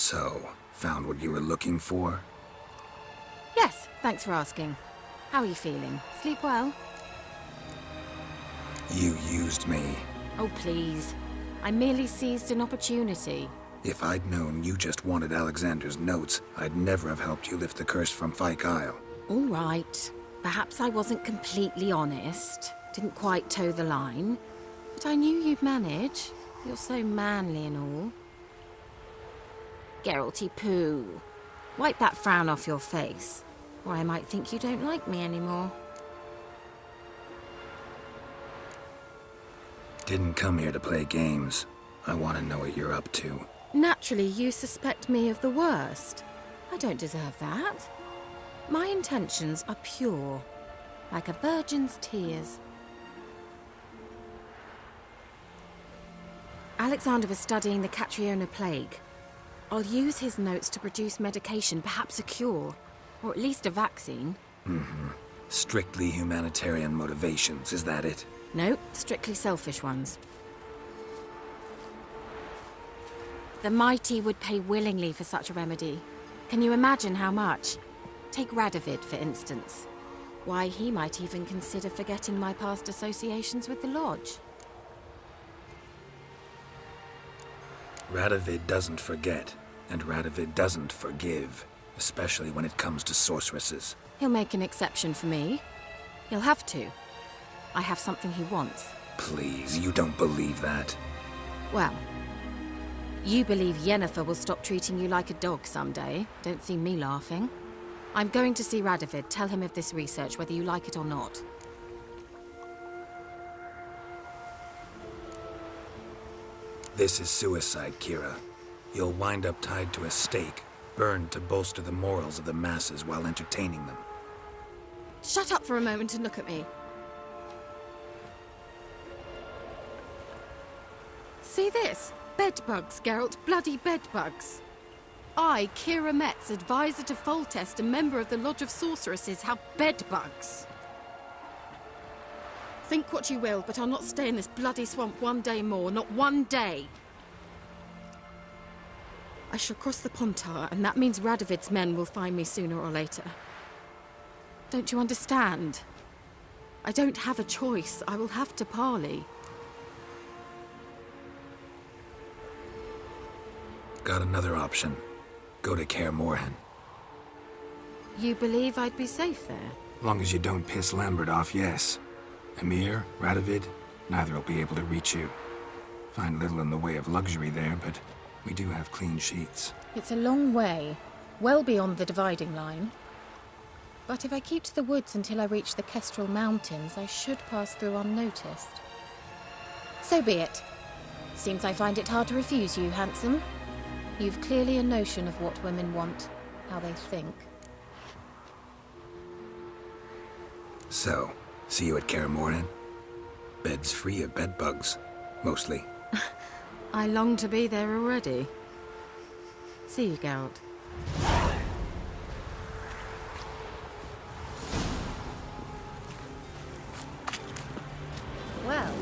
So, found what you were looking for? Yes, thanks for asking. How are you feeling? Sleep well? You used me. Oh, please. I merely seized an opportunity. If I'd known you just wanted Alexander's notes, I'd never have helped you lift the curse from Fyke Isle. All right. Perhaps I wasn't completely honest. Didn't quite toe the line. But I knew you'd manage. You're so manly and all. Geralty poo. Wipe that frown off your face, or I might think you don't like me anymore. Didn't come here to play games. I want to know what you're up to. Naturally, you suspect me of the worst. I don't deserve that. My intentions are pure, like a virgin's tears. Alexander was studying the Catriona plague. I'll use his notes to produce medication, perhaps a cure, or at least a vaccine. Strictly humanitarian motivations, is that it? No, strictly selfish ones. The mighty would pay willingly for such a remedy. Can you imagine how much? Take Radovid, for instance. Why, he might even consider forgetting my past associations with the Lodge. Radovid doesn't forget, and Radovid doesn't forgive, especially when it comes to sorceresses. He'll make an exception for me. He'll have to. I have something he wants. Please, you don't believe that. Well, you believe Yennefer will stop treating you like a dog someday. Don't see me laughing. I'm going to see Radovid, tell him of this research, whether you like it or not. This is suicide, Kira. You'll wind up tied to a stake, burned to bolster the morals of the masses while entertaining them. Shut up for a moment and look at me. See this? Bedbugs, Geralt. Bloody bedbugs. I, Kira Metz, advisor to Foltest, a member of the Lodge of Sorceresses, have bedbugs. Think what you will, but I'll not stay in this bloody swamp one day more. Not one day. I shall cross the Pontar, and that means Radovid's men will find me sooner or later. Don't you understand? I don't have a choice. I will have to parley. Got another option. Go to Kaer Morhen. You believe I'd be safe there? Long as you don't piss Lambert off, yes. Emir, Radovid, neither will be able to reach you. Find little in the way of luxury there, but we do have clean sheets. It's a long way, well beyond the dividing line. But if I keep to the woods until I reach the Kestrel Mountains, I should pass through unnoticed. So be it. Seems I find it hard to refuse you, handsome. You've clearly a notion of what women want, how they think. So, see you at Kaer Morhen? Beds free of bedbugs, mostly. I long to be there already. See you, Geralt. Well.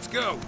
Let's go!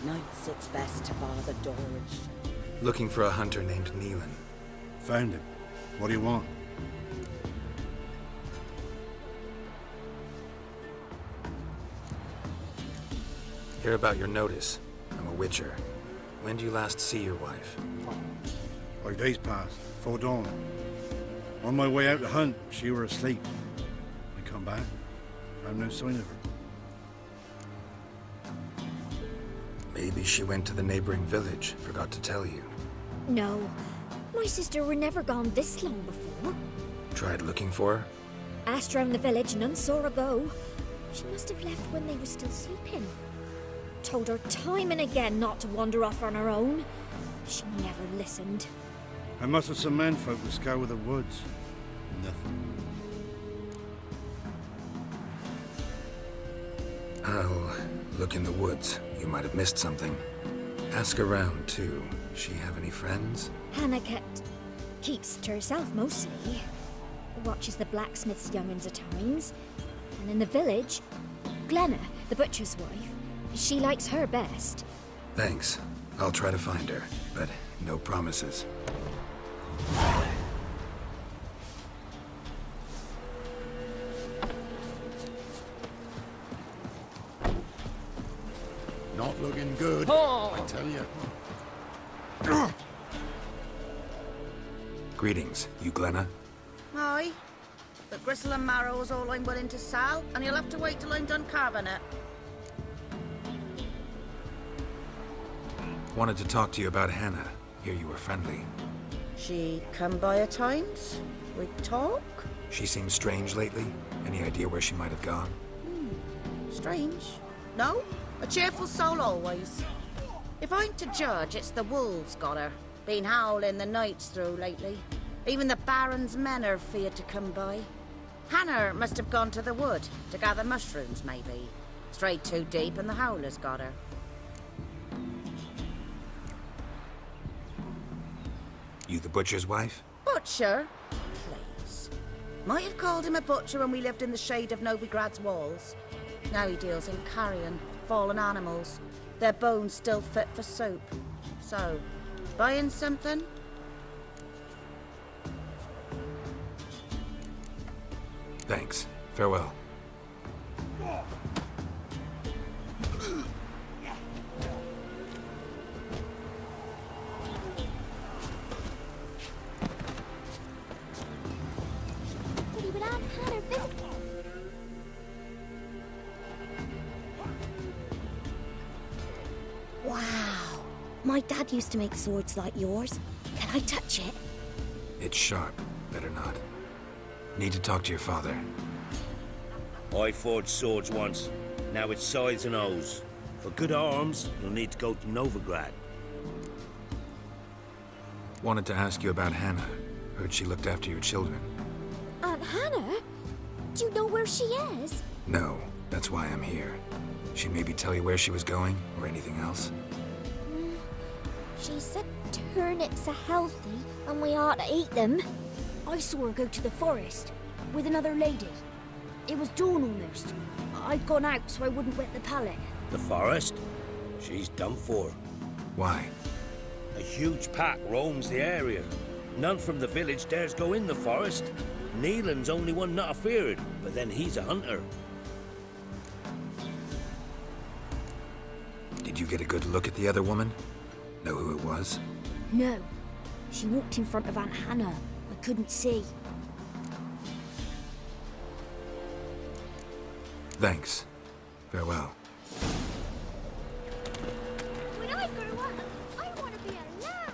Nights it's best to bar the doorage. Looking for a hunter named Neelan. Found him. What do you want? Hear about your notice. I'm a witcher. When do you last see your wife? 5 days passed, before dawn. On my way out to hunt, she were asleep. I come back, found no sign of her. Maybe she went to the neighboring village, forgot to tell you. No. My sister were never gone this long before. Tried looking for her? Asked round the village, none saw her go. She must have left when they were still sleeping. Told her time and again not to wander off on her own. She never listened. I mustered some menfolk to scour the woods. Nothing. I'll look in the woods. You might have missed something. Ask around, too. She have any friends? Hannah keeps to herself mostly. Watches the blacksmith's young'uns at times. And in the village, Glenna, the butcher's wife, she likes her best. Thanks. I'll try to find her, but no promises. Not looking good, I tell you. Greetings, you Glenna? Aye. But gristle and marrow's all I'm willing to sell, and you'll have to wait till I'm done carving it. Wanted to talk to you about Hannah. Hear you were friendly. She come by at times. We talk. She seems strange lately. Any idea where she might have gone? Strange. No? A cheerful soul always. If I'm to judge, it's the wolves got her. Been howling the nights through lately. Even the Baron's men are feared to come by. Hannah must have gone to the wood to gather mushrooms, maybe. Strayed too deep and the howlers got her. You the butcher's wife? Butcher? Please. Might have called him a butcher when we lived in the shade of Novigrad's walls. Now he deals in carrion, fallen animals. Their bones still fit for soup. So, buying something? Thanks. Farewell. But he would have had her visit. Wow. My dad used to make swords like yours. Can I touch it? It's sharp. Better not. Need to talk to your father. I forged swords once. Now it's scythes and O's. For good arms, you'll need to go to Novigrad. Wanted to ask you about Hannah. Heard she looked after your children. Aunt Hannah? Do you know where she is? No, that's why I'm here. She maybe tell you where she was going, or anything else? She said turnips are healthy and we ought to eat them. I saw her go to the forest with another lady. It was dawn almost. I'd gone out so I wouldn't wet the pallet. The forest? She's done for. Why? A huge pack roams the area. None from the village dares go in the forest. Neelan's only one not afeared, but then he's a hunter. Did you get a good look at the other woman? Know who it was? No. She walked in front of Aunt Hannah. I couldn't see. Thanks. Farewell. When I grow up, I want to be a lad.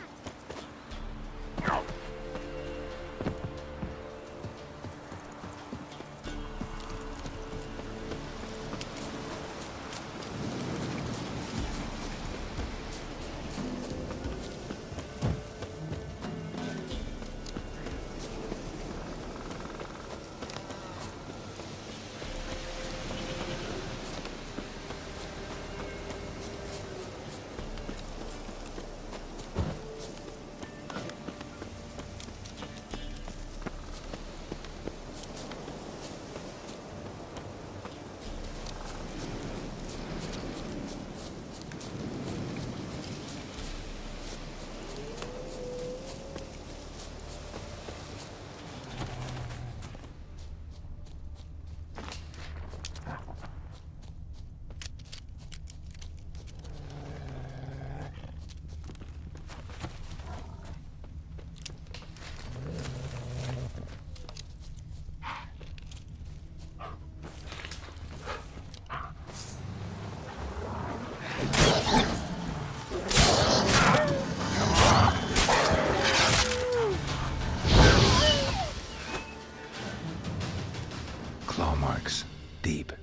Claw marks. Deep.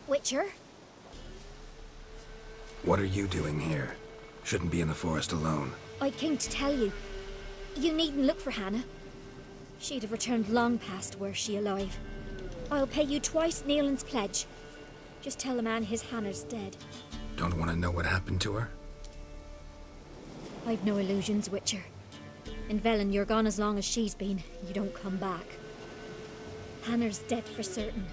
Witcher? What are you doing here? Shouldn't be in the forest alone. I came to tell you. You needn't look for Hannah. She'd have returned long past were she alive. I'll pay you twice Neelan's pledge. Just tell the man his Hannah's dead. Don't want to know what happened to her? I've no illusions, Witcher. In Velen, you're gone as long as she's been. You don't come back. Hannah's dead for certain.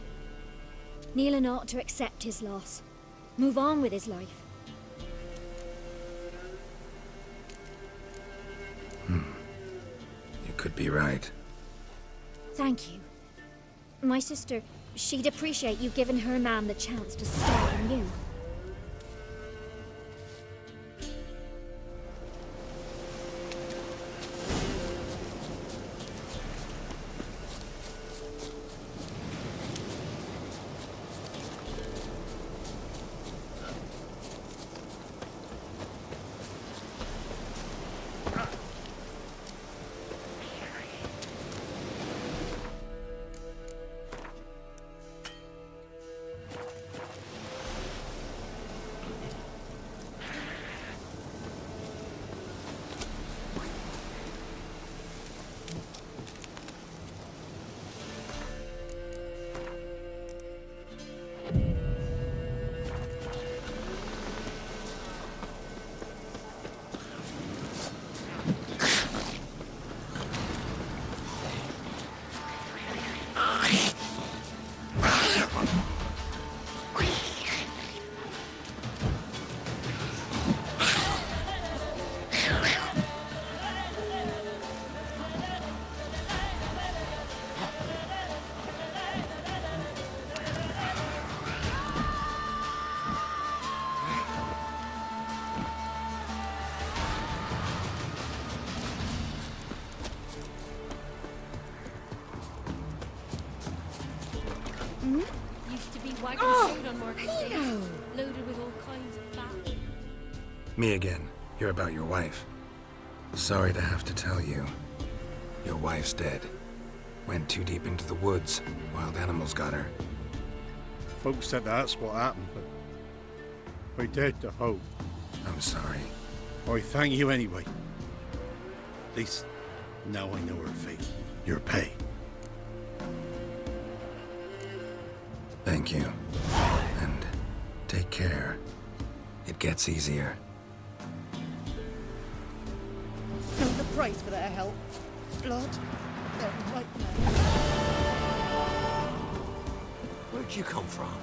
Neelan ought to accept his loss. Move on with his life. You could be right. Thank you. My sister, she'd appreciate you giving her man the chance to stay on you. Used to be wagon food on market days, loaded with all kinds of fat. Me again. Hear about your wife. Sorry to have to tell you. Your wife's dead. Went too deep into the woods. Wild animals got her. Folks said that's what happened, but I dared to hope. I'm sorry. I thank you anyway. At least now I know her fate. Your pay. Thank Thank you. And take care. It gets easier. Know the price for their help. Blood. They're right now. Where'd you come from?